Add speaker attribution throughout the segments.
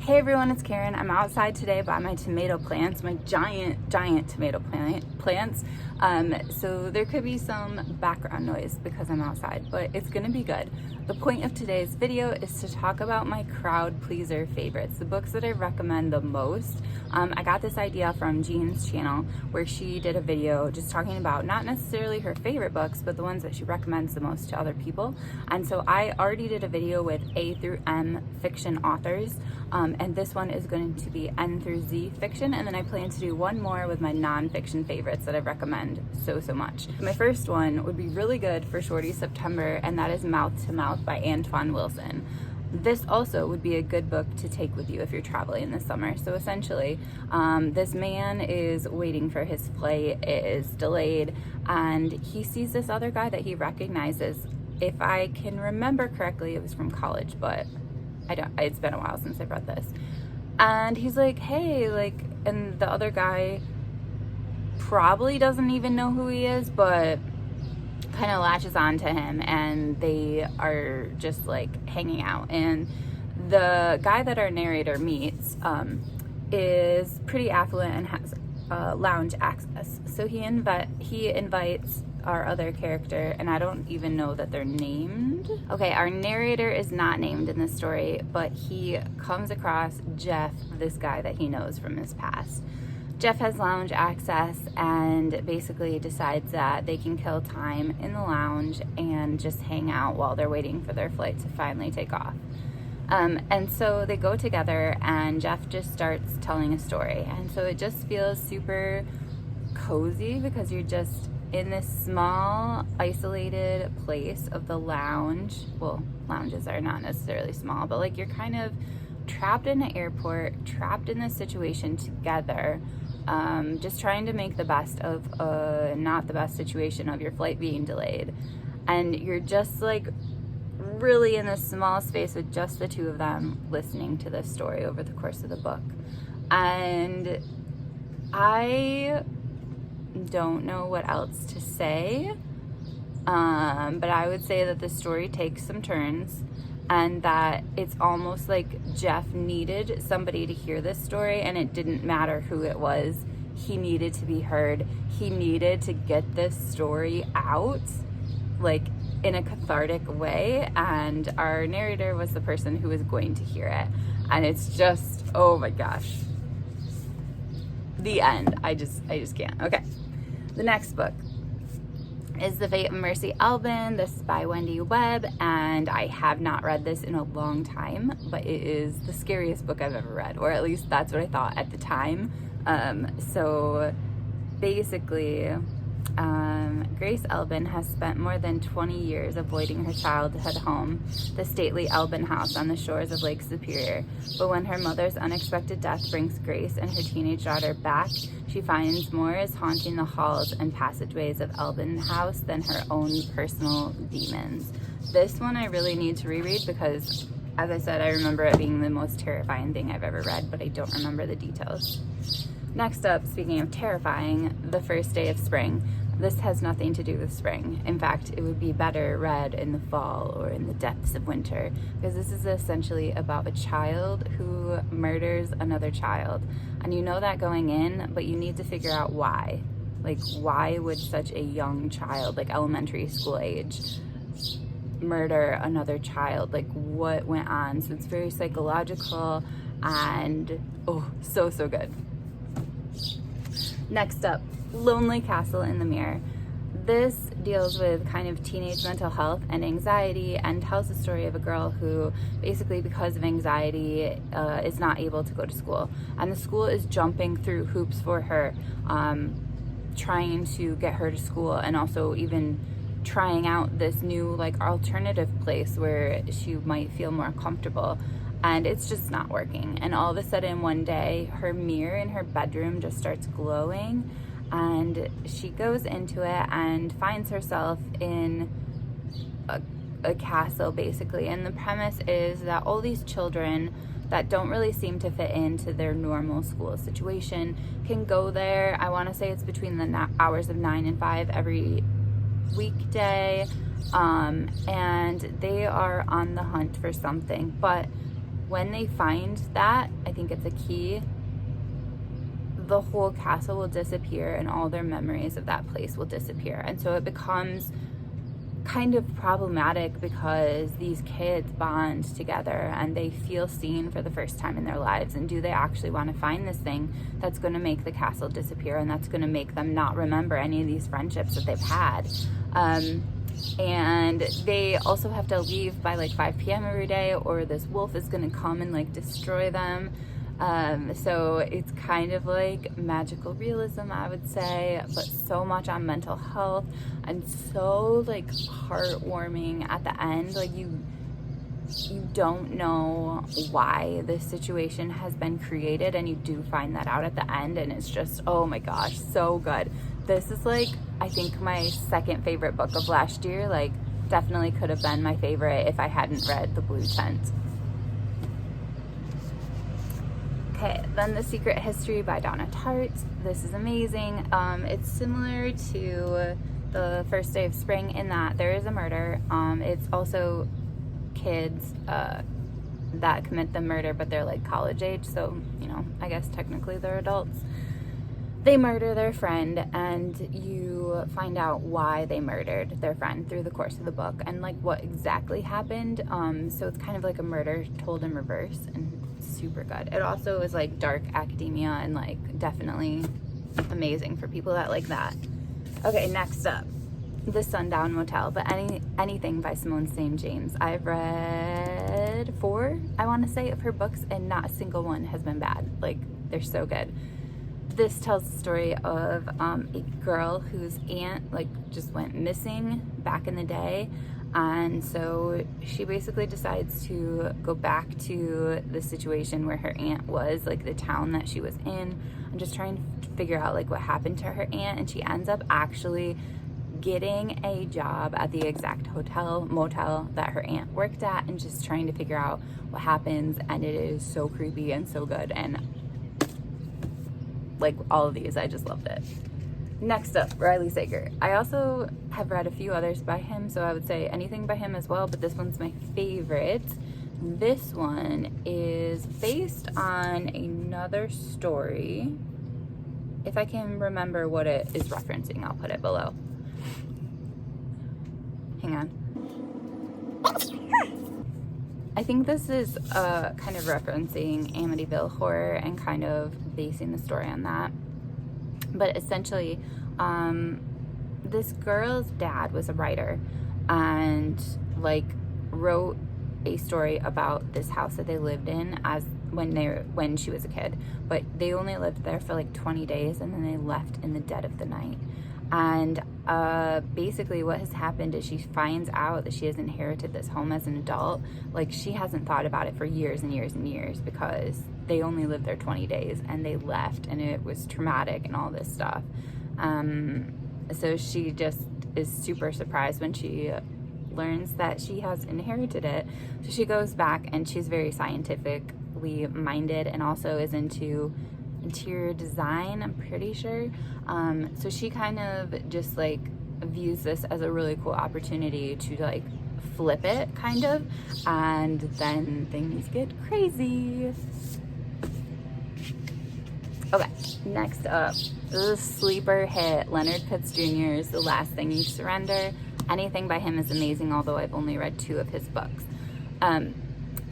Speaker 1: Hey everyone, it's Karen. I'm outside today by my tomato plants, my giant tomato plants. So there could be some background noise because I'm outside, but it's gonna be good. The point of today's video is to talk about my crowd pleaser favorites, the books that I recommend the most. I got this idea from Jean's channel where she did a video just talking about not necessarily her favorite books, but the ones that she recommends the most to other people. And so I already did a video with A through M fiction authors. And this one is going to be N through Z fiction, and then I plan to do one more with my non-fiction favorites that I recommend so much. My first one would be really good for Shorty September, and that is Mouth to Mouth by Antoine Wilson. This also would be a good book to take with you if you're traveling this summer. So essentially, this man is waiting for his flight, it is delayed, and he sees this other guy that he recognizes. If I can remember correctly, it was from college, but it's been a while since I've read this. And he's like, hey, and the other guy probably doesn't even know who he is, but kind of latches on to him, and they are just like hanging out. And the guy that our narrator meets is pretty affluent and has lounge access. So he invites our other character, and I don't even know that they're named. Okay, our narrator is not named in this story, but he comes across Jeff, this guy that he knows from his past. Jeff has lounge access and basically decides that they can kill time in the lounge and just hang out while they're waiting for their flight to finally take off. And so they go together, and Jeff just starts telling a story. And so it just feels super cozy because you're just in this small, isolated place of the lounge. Well, lounges are not necessarily small, but like you're kind of trapped in an airport, trapped in this situation together, just trying to make the best of not the best situation of your flight being delayed. And you're just like really in this small space with just the two of them listening to this story over the course of the book. And I don't know what else to say, but I would say that the story takes some turns, and that it's almost like Jeff needed somebody to hear this story, and it didn't matter who it was. He needed to be heard. He needed to get this story out, like in a cathartic way, and our narrator was the person who was going to hear it. And it's just, oh my gosh, the end. I just can't. Okay, the next book is The Fate of Mercy Alvin. This is by Wendy Webb, and I have not read this in a long time, but it is the scariest book I've ever read, or at least that's what I thought at the time. So basically, Grace Alvin has spent more than 20 years avoiding her childhood home, the stately Alvin house on the shores of Lake Superior. But when her mother's unexpected death brings Grace and her teenage daughter back, she finds more is haunting the halls and passageways of Alvin House than her own personal demons. This one I really need to reread because, as I said, I remember it being the most terrifying thing I've ever read, but I don't remember the details. Next up, speaking of terrifying, The First Day of Spring. This has nothing to do with spring. In fact, it would be better read in the fall or in the depths of winter, because this is essentially about a child who murders another child. And you know that going in, but you need to figure out why. Like, why would such a young child, like elementary school age, murder another child? Like, what went on? So it's very psychological and, oh, so good. Next up, Lonely Castle in the Mirror. This deals with kind of teenage mental health and anxiety, and tells the story of a girl who basically, because of anxiety, is not able to go to school. And the school is jumping through hoops for her, trying to get her to school, and also even trying out this new like alternative place where she might feel more comfortable. And it's just not working. And all of a sudden one day, her mirror in her bedroom just starts glowing, and she goes into it and finds herself in a castle basically. And the premise is that all these children that don't really seem to fit into their normal school situation can go there. I want to say it's between the hours of 9 and 5 every weekday, and they are on the hunt for something. But when they find that, I think it's a key, the whole castle will disappear and all their memories of that place will disappear. And so it becomes kind of problematic because these kids bond together and they feel seen for the first time in their lives. And do they actually want to find this thing that's going to make the castle disappear and that's going to make them not remember any of these friendships that they've had? And they also have to leave by like 5 p.m. every day, or this wolf is going to come and like destroy them. So it's kind of like magical realism, I would say, but so much on mental health and so like heartwarming at the end. Like you don't know why this situation has been created, and you do find that out at the end, and it's just, oh my gosh, so good. This is like, I think, my second favorite book of last year. Like definitely could have been my favorite if I hadn't read The Blue Tent. Okay, then The Secret History by Donna Tartt. This is amazing. It's similar to The First Day of Spring in that there is a murder. It's also kids that commit the murder, but they're like college age, so, you know, I guess technically they're adults. They murder their friend, and you find out why they murdered their friend through the course of the book and like what exactly happened. So it's kind of like a murder told in reverse, and super good. It also is like dark academia and like definitely amazing for people that like that. Okay, next up, The Sundown Motel, but anything by Simone St. James. I've read 4, I want to say, of her books, and not a single one has been bad. Like, they're so good. This tells the story of a girl whose aunt like just went missing back in the day, and so she basically decides to go back to the situation where her aunt was, like the town that she was in, and just trying to figure out like what happened to her aunt. And she ends up actually getting a job at the exact motel that her aunt worked at, and just trying to figure out what happens. And it is so creepy and so good, and like all of these, I just loved it. Next up, Riley Sager. I also have read a few others by him, so I would say anything by him as well, but this one's my favorite. This one is based on another story. If I can remember what it is referencing, I'll put it below. Hang on. I think this is kind of referencing Amityville Horror and kind of basing the story on that. But essentially, this girl's dad was a writer and like wrote a story about this house that they lived in as when she was a kid. But they only lived there for like 20 days, and then they left in the dead of the night. And basically what has happened is she finds out that she has inherited this home as an adult. Like, she hasn't thought about it for years and years and years because they only lived there 20 days and they left, and it was traumatic and all this stuff. So she just is super surprised when she learns that she has inherited it. So she goes back, and she's very scientifically minded and also is into interior design, I'm pretty sure. So she kind of just like views this as a really cool opportunity to like flip it, kind of, and then things get crazy. Okay, next up, the sleeper hit, Leonard Pitts Jr.'s The Last Thing You Surrender. Anything by him is amazing, although I've only read 2 of his books.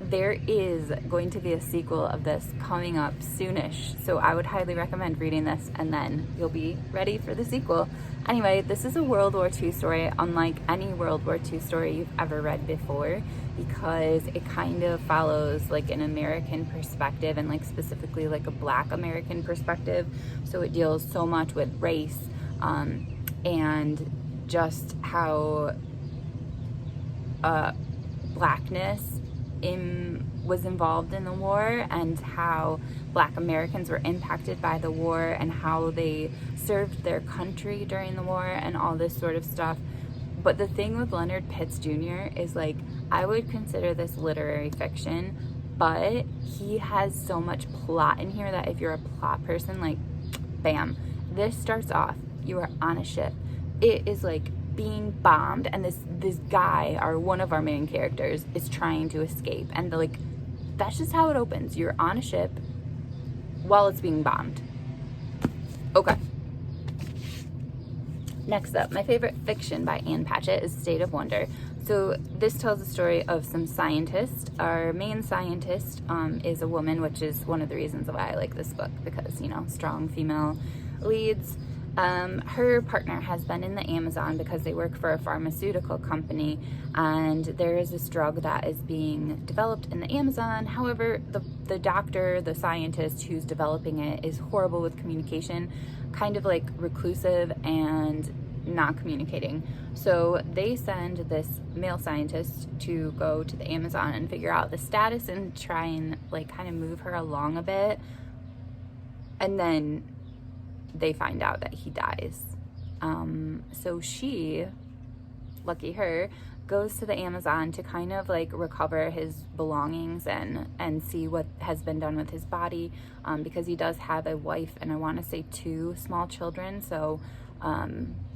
Speaker 1: There is going to be a sequel of this coming up soonish, so I would highly recommend reading this, and then you'll be ready for the sequel. Anyway, this is a World War II story, unlike any World War II story you've ever read before, because it kind of follows like an American perspective, and like specifically like a Black American perspective. So it deals so much with race and just how Blackness was involved in the war, and how Black Americans were impacted by the war, and how they served their country during the war, and all this sort of stuff. But the thing with Leonard Pitts Jr. is, like, I would consider this literary fiction, but he has so much plot in here that if you're a plot person, like, bam. This starts off, you are on a ship. It is like being bombed, and this guy, or one of our main characters, is trying to escape, and like That's just how it opens. You're on a ship while it's being bombed. Okay. Next up, my favorite fiction by Ann Patchett is State of Wonder. So this tells the story of some scientists. Our main scientist is a woman, which is one of the reasons why I like this book, because, you know, strong female leads. Her partner has been in the Amazon because they work for a pharmaceutical company, and there is this drug that is being developed in the Amazon. However, the doctor, the scientist who's developing it, is horrible with communication, kind of like reclusive and not communicating. So they send this male scientist to go to the Amazon and figure out the status and try and like kind of move her along a bit. And then they find out that he dies. So she, lucky her, goes to the Amazon to kind of like recover his belongings and see what has been done with his body, because he does have a wife and I want to say 2 small children. So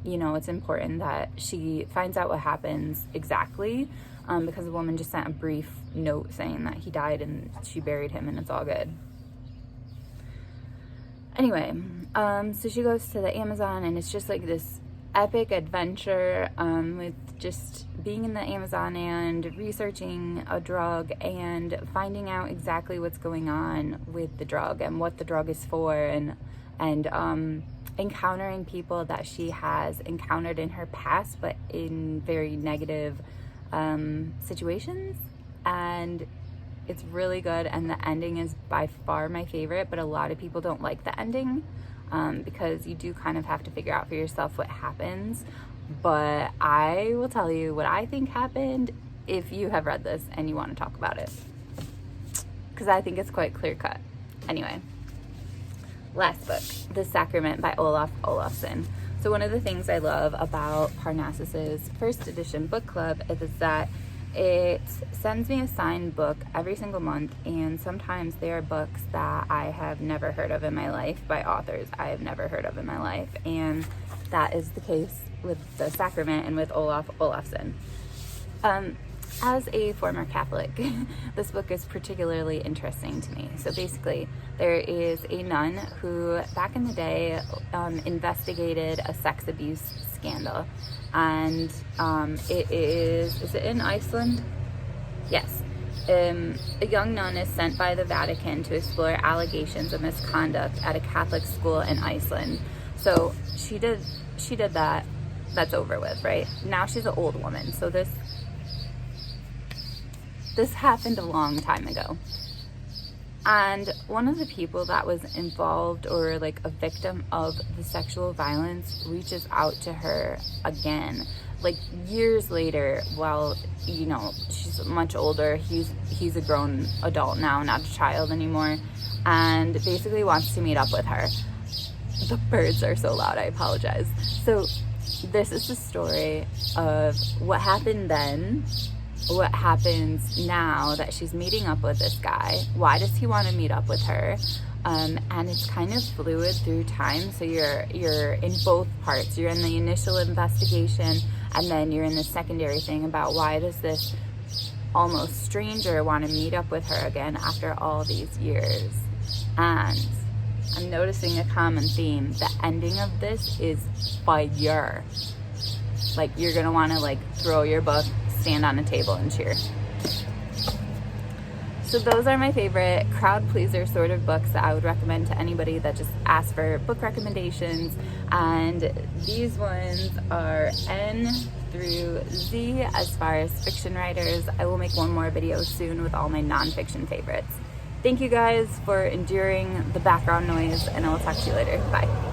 Speaker 1: you know, it's important that she finds out what happens exactly, because the woman just sent a brief note saying that he died and she buried him and it's all good. Anyway, so she goes to the Amazon and it's just like this epic adventure with just being in the Amazon and researching a drug and finding out exactly what's going on with the drug and what the drug is for, and encountering people that she has encountered in her past but in very negative situations. And it's really good, and the ending is by far my favorite, but a lot of people don't like the ending because you do kind of have to figure out for yourself what happens. But I will tell you what I think happened if you have read this and you want to talk about it, because I think it's quite clear cut. Anyway, last book, The Sacrament by Olaf Olafsson. So one of the things I love about Parnassus's first edition book club is that it sends me a signed book every single month, and sometimes there are books that I have never heard of in my life by authors I have never heard of in my life, and that is the case with The Sacrament and with Olaf Olafsson. As a former Catholic, this book is particularly interesting to me. So basically, there is a nun who back in the day investigated a sex abuse scandal, and it is it in Iceland? Yes. A young nun is sent by the Vatican to explore allegations of misconduct at a Catholic school in Iceland. So she did that. That's over with, right? Now she's an old woman. So this happened a long time ago. And one of the people that was involved or like a victim of the sexual violence reaches out to her again, like years later, while, you know, she's much older. He's a grown adult now, not a child anymore, and basically wants to meet up with her. The birds are so loud, I apologize. So this is the story of what happened then, what happens now that she's meeting up with this guy. Why does he want to meet up with her? And it's kind of fluid through time. So you're in both parts. You're in the initial investigation, and then you're in the secondary thing about why does this almost stranger want to meet up with her again after all these years. And I'm noticing a common theme. The ending of this is fire. Like, you're gonna want to like throw your book, stand on a table and cheer. So those are my favorite crowd pleaser sort of books that I would recommend to anybody that just asks for book recommendations. And these ones are N through Z as far as fiction writers. I will make one more video soon with all my nonfiction favorites. Thank you guys for enduring the background noise, and I will talk to you later. Bye.